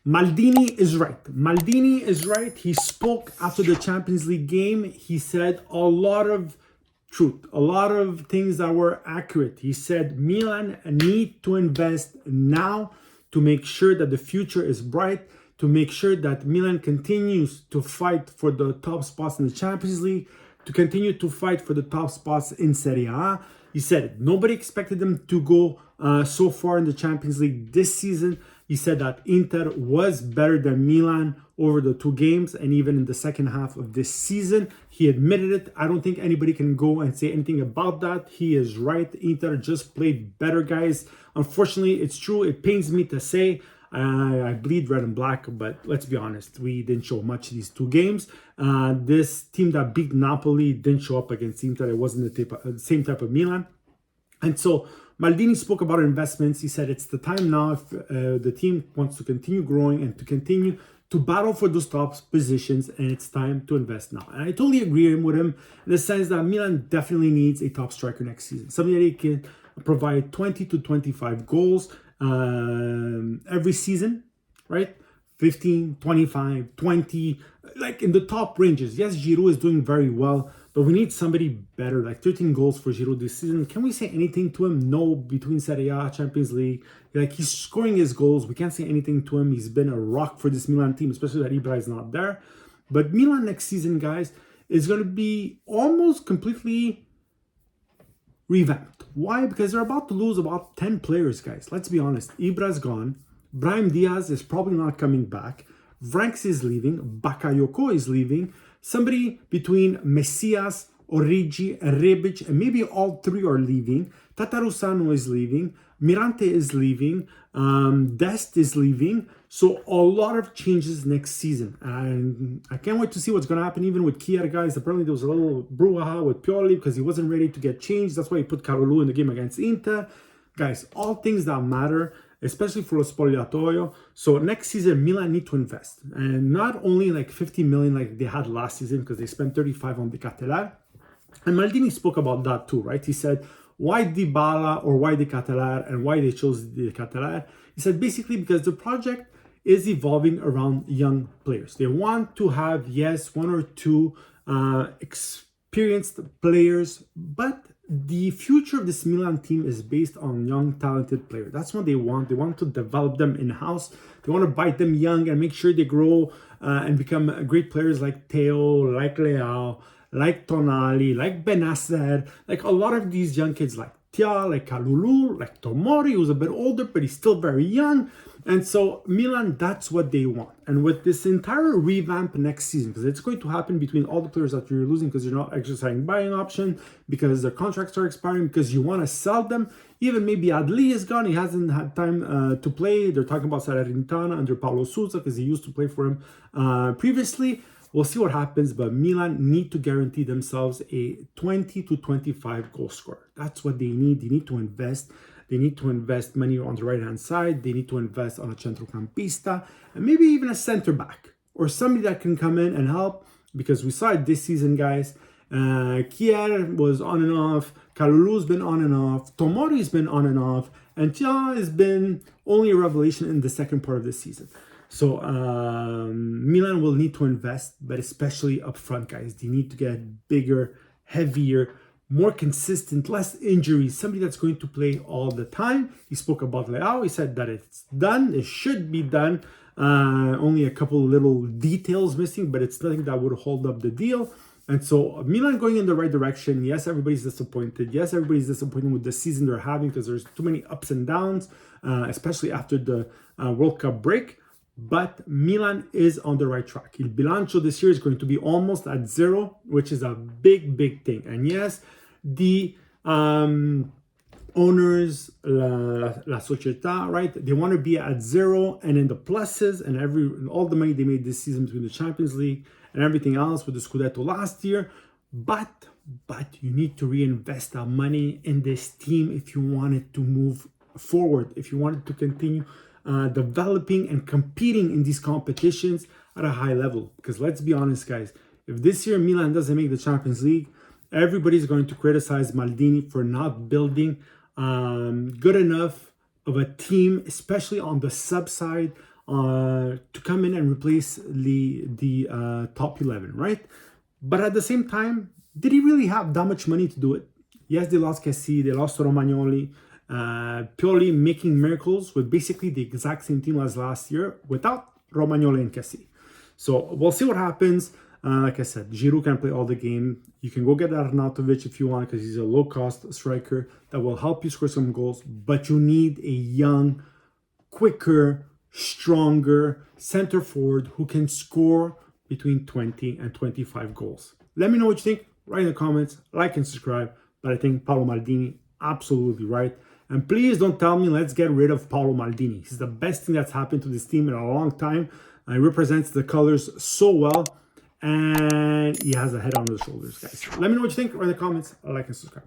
Maldini is right. Maldini is right. He spoke after the Champions League game. He said a lot of truth, a lot of things that were accurate. He said Milan need to invest now to make sure that the future is bright, to make sure that Milan continues to fight for the top spots in the Champions League, to continue to fight for the top spots in Serie A. He said nobody expected them to go so far in the Champions League this season. He said that Inter was better than Milan over the two games and even in the second half of this season. He admitted it. I don't think anybody can go and say anything about that. He is right. Inter just played better, guys. Unfortunately, it's true. It pains me to say. I bleed red and black, but let's be honest, we didn't show much these two games. This team that beat Napoli didn't show up against Inter. It wasn't the same type of Milan. And so Maldini spoke about investments. He said it's the time now if the team wants to continue growing and to continue to battle for those top positions, and it's time to invest now. And I totally agree with him in the sense that Milan definitely needs a top striker next season. Somebody that can provide 20 to 25 goals every season, right? 15, 25, 20, like in the top ranges. Yes, Giroud is doing very well, but we need somebody better, like 13 goals for Giroud this season. Can we say anything to him? No, between Serie A, Champions League. Like, he's scoring his goals. We can't say anything to him. He's been a rock for this Milan team, especially that Ibra is not there. But Milan next season, guys, is going to be almost completely revamped. Why? Because they're about to lose about 10 players, guys. Let's be honest. Ibra's gone. Brahim Diaz is probably not coming back. Franks is leaving. Bakayoko is leaving. Somebody between Messias, Origi, and Rebic, and maybe all three are leaving. Tatarusano is leaving. Mirante is leaving. Dest is leaving. So a lot of changes next season. And I can't wait to see what's going to happen even with Kier, guys. Apparently there was a little brouhaha with Pioli because he wasn't ready to get changed. That's why he put Carolu in the game against Inter. Guys, all things that matter, especially for Lo Spogliatoio. So next season, Milan need to invest. And not only like 50 million like they had last season because they spent 35 on the Catelar. And Maldini spoke about that too, right? He said, why Dybala or why the Catelar and why they chose the Catelar? He said basically because the project is evolving around young players. They want to have, yes, one or two experienced players, but the future of this Milan team is based on young, talented players. That's what they want. They want to develop them in-house. They want to bite them young and make sure they grow and become great players like Theo, like Leao, like Tonali, like Benasser, like a lot of these young kids like Tia, like Kalulu, like Tomori, who's a bit older, but he's still very young. And so Milan, that's what they want. And with this entire revamp next season, because it's going to happen between all the players that you're losing because you're not exercising buying option, because their contracts are expiring, because you want to sell them. Even maybe Adli is gone. He hasn't had time to play. They're talking about Salernitana under Paulo Sousa because he used to play for him previously. We'll see what happens, but Milan need to guarantee themselves a 20 to 25 goal scorer. That's what they need. They need to invest. They need to invest money on the right-hand side. They need to invest on a centrocampista and maybe even a center back or somebody that can come in and help, because we saw it this season, guys. Kier was on and off. Kalulu's been on and off. Tomori's been on and off. And Tia has been only a revelation in the second part of the season. So Milan will need to invest, but especially up front, guys. They need to get bigger, heavier, more consistent, less injuries, somebody that's going to play all the time. He spoke about Leao. He said that it's done. It should be done. Only a couple little details missing, but it's nothing that would hold up the deal. And so Milan going in the right direction. Yes, everybody's disappointed. Yes, everybody's disappointed with the season they're having because there's too many ups and downs, especially after the World Cup break. But Milan is on the right track. Il bilancio this year is going to be almost at zero, which is a big, big thing. And yes, the owners, la società, right? They want to be at zero and in the pluses and all the money they made this season between the Champions League and everything else with the Scudetto last year. But you need to reinvest that money in this team if you want it to move forward, if you want it to continue developing and competing in these competitions at a high level. Because let's be honest, guys, if this year Milan doesn't make the Champions League, everybody's going to criticize Maldini for not building good enough of a team, especially on the sub side, to come in and replace the top 11, right? But at the same time, did he really have that much money to do it? Yes, they lost Cassie, they lost Romagnoli, Pioli making miracles with basically the exact same team as last year without Romagnoli and Cassie. So we'll see what happens. Like I said, Giroud can play all the game. You can go get Arnautovic if you want because he's a low-cost striker that will help you score some goals. But you need a young, quicker, stronger center forward who can score between 20 and 25 goals. Let me know what you think. Write in the comments, like and subscribe. But I think Paolo Maldini, absolutely right. And please don't tell me let's get rid of Paolo Maldini. He's the best thing that's happened to this team in a long time. He represents the colors so well. And he has a head on his shoulders, guys. Let me know what you think. Write in the comments, like and subscribe.